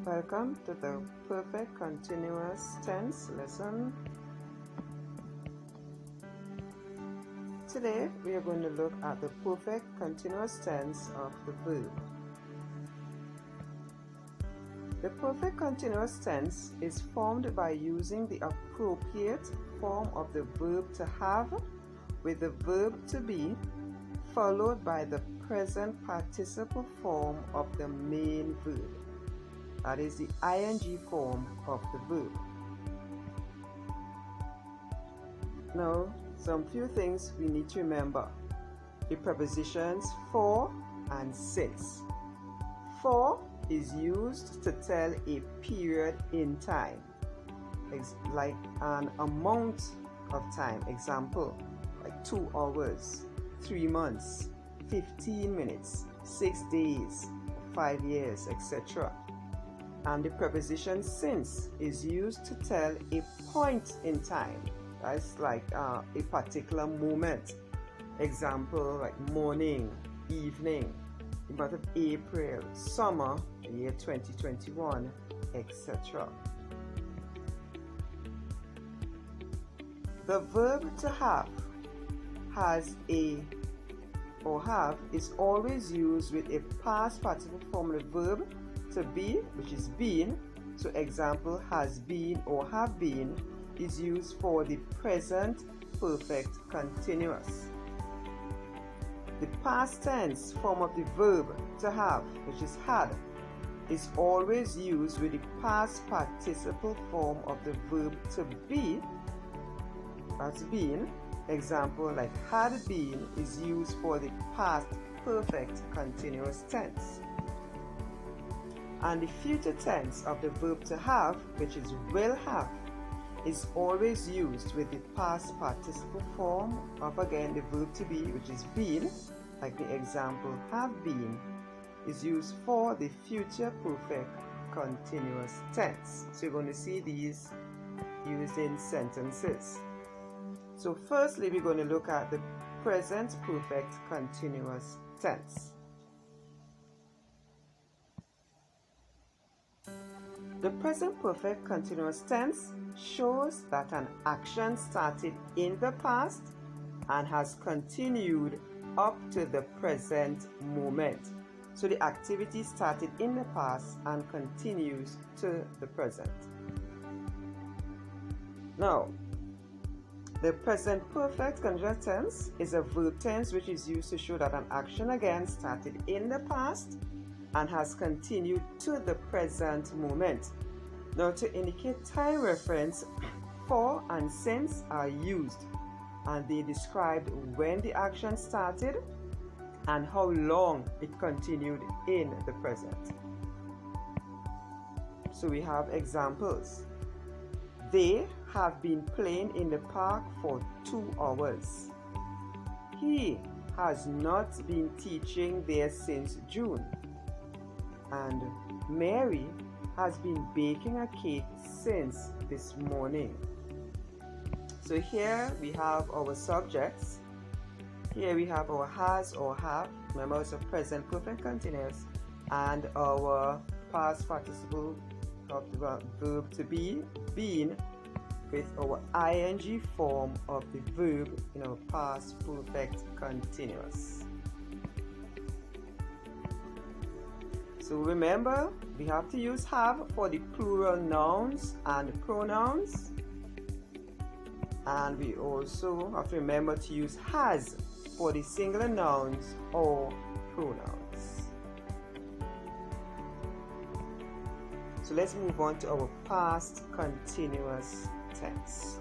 Welcome to the Perfect Continuous Tense lesson. Today we are going to look at the perfect continuous tense of the verb. The perfect continuous tense is formed by using the appropriate form of the verb to have with the verb to be followed by the present participle form of the main verb. That is the ing form of the verb. Now, some few things we need to remember. The prepositions for and since. For is used to tell a period in time, like an amount of time. Example, like 2 hours, 3 months, 15 minutes, 6 days, 5 years, etc. And the preposition since is used to tell a point in time. That's like a particular moment. Example, like morning, evening, the month of April, summer, the year 2021, etc. The verb to have is always used with a past participle form of the verb to be, which is been. So example, has been or have been is used for the present perfect continuous. The past tense form of the verb to have, which is had, is always used with the past participle form of the verb to be, that's been. Example, like had been is used for the past perfect continuous tense. And the future tense of the verb to have, which is will have, is always used with the past participle form of, again, the verb to be, which is been, like the example have been, is used for the future perfect continuous tense. So you're going to see these used in sentences. So firstly, we're going to look at the present perfect continuous tense. The present perfect continuous tense shows that an action started in the past and has continued up to the present moment. So the activity started in the past and continues to the present. Now, the present perfect continuous tense is a verb tense which is used to show that an action again started in the past and has continued to the present moment. Now, to indicate time reference, for and since are used, and they describe when the action started and how long it continued in the present. So we have examples. They have been playing in the park for 2 hours. He has not been teaching there since June. And Mary has been baking a cake since this morning. So here we have our subjects. Here we have our has or have. Remember, it's a present perfect continuous, and our past participle of the verb to be, been, with our ing form of the verb in our past perfect continuous. So remember, we have to use have for the plural nouns and pronouns. And we also have to remember to use has for the singular nouns or pronouns. So let's move on to our past continuous tense.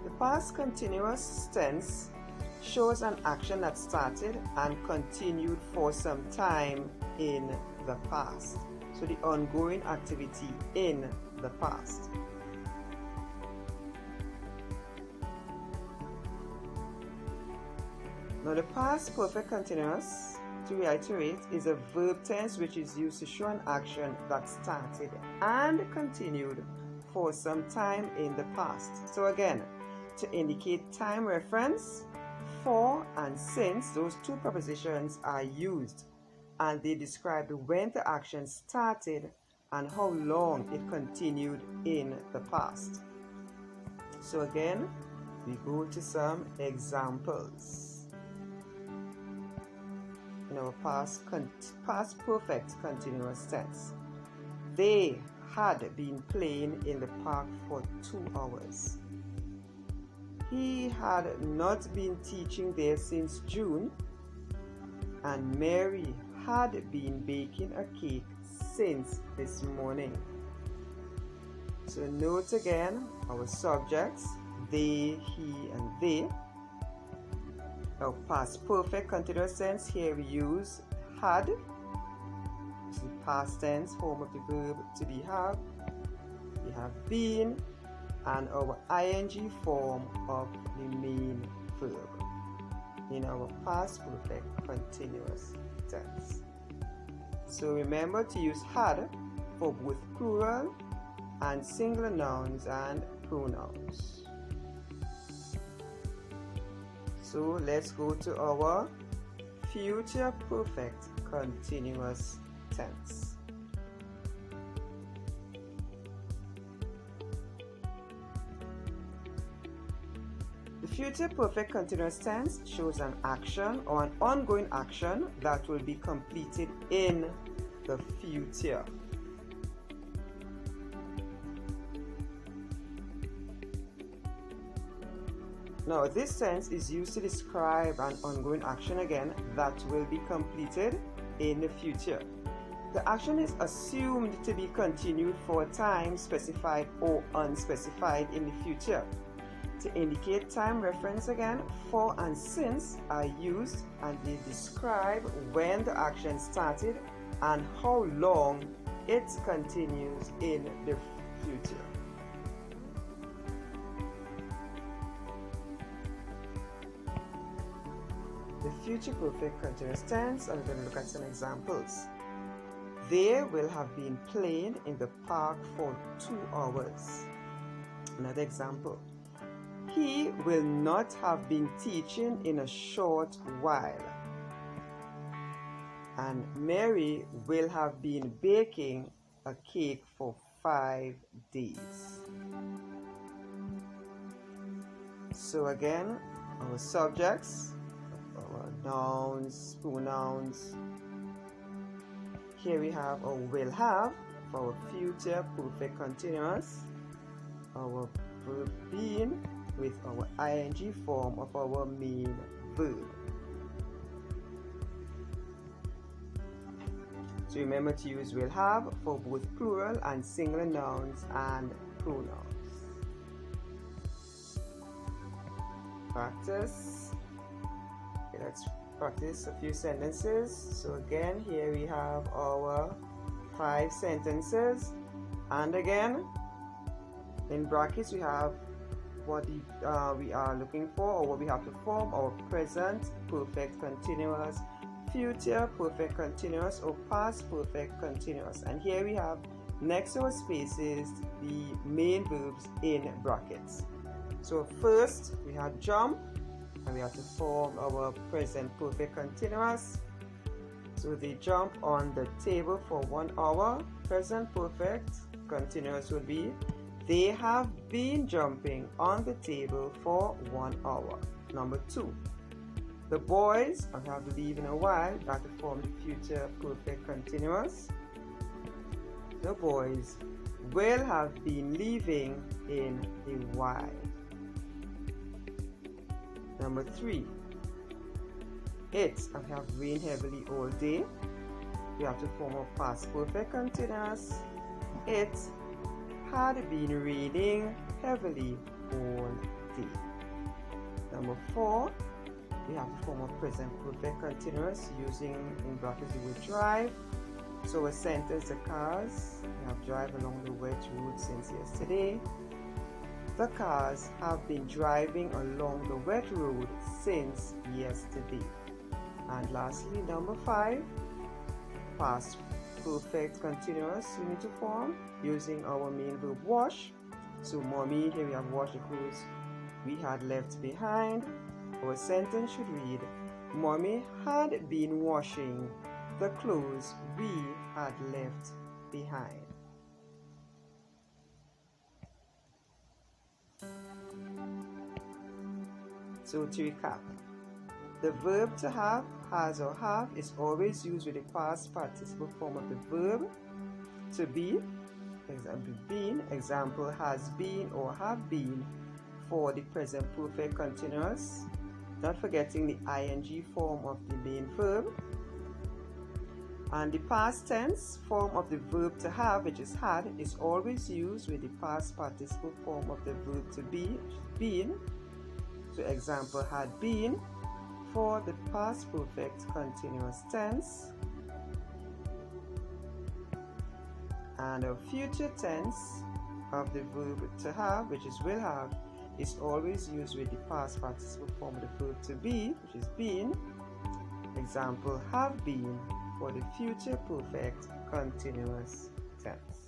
The past continuous tense shows an action that started and continued for some time in the past. So the ongoing activity in the past. Now the past perfect continuous, to reiterate, is a verb tense which is used to show an action that started and continued for some time in the past. So again, to indicate time reference, for and since, those two prepositions are used and they described when the action started and how long it continued in the past. So again, we go to some examples. In our past perfect continuous tense. They had been playing in the park for 2 hours. He had not been teaching there since June, and Mary had been baking a cake since this morning. So note again our subjects, they, he, and they. Our past perfect continuous tense, here we use had, which is the past tense form of the verb to be have. We have been, and our ing form of the main verb in our past perfect continuous tense. So remember to use had for both plural and singular nouns and pronouns. So let's go to our future perfect continuous tense. The future perfect continuous tense shows an action or an ongoing action that will be completed in the future. Now, this tense is used to describe an ongoing action again that will be completed in the future. The action is assumed to be continued for a time specified or unspecified in the future. To indicate time reference again, for and since are used, and they describe when the action started and how long it continues in the future. The future perfect continuous tense, I'm going to look at some examples. They will have been playing in the park for 2 hours. Another example. He will not have been teaching in a short while. And Mary will have been baking a cake for 5 days. So again, our subjects, our nouns, pronouns. Here we have our will have for our future perfect continuous, our verb being with our ing form of our main verb. So remember to use will have for both plural and singular nouns and pronouns. Practice. Okay, let's practice a few sentences. So again, here we have our 5 sentences, and again in brackets we have what we are looking for, or what we have to form our present perfect continuous, future perfect continuous, or past perfect continuous. And here we have next to our spaces the main verbs in brackets. So first we have jump, and we have to form our present perfect continuous. So they jump on the table for 1 hour. Present perfect continuous will be they have been jumping on the table for 1 hour. Number 2, the boys, I have to leave in a while, that to form the future perfect continuous. The boys will have been leaving in a while. Number 3, it, I have rained heavily all day. We have to form a past perfect continuous. It had been raining heavily all day. Number 4, we have to form a present perfect continuous using in brackets the word drive. So a sentence, the cars, we have drive along the wet road since yesterday. The cars have been driving along the wet road since yesterday. And lastly, number 5, past perfect continuous we need to form using our main verb wash. So mommy, here we have washed the clothes we had left behind. Our sentence should read, mommy had been washing the clothes we had left behind. So to recap, the verb to have, has or have, is always used with the past participle form of the verb. To be, example been, example has been or have been for the present perfect continuous, not forgetting the ing form of the main verb. And the past tense form of the verb to have, which is had, is always used with the past participle form of the verb to be, which is been. So example had been for the past perfect continuous tense. And a future tense of the verb to have, which is will have, is always used with the past participle form of the verb to be, which is been. Example have been for the future perfect continuous tense.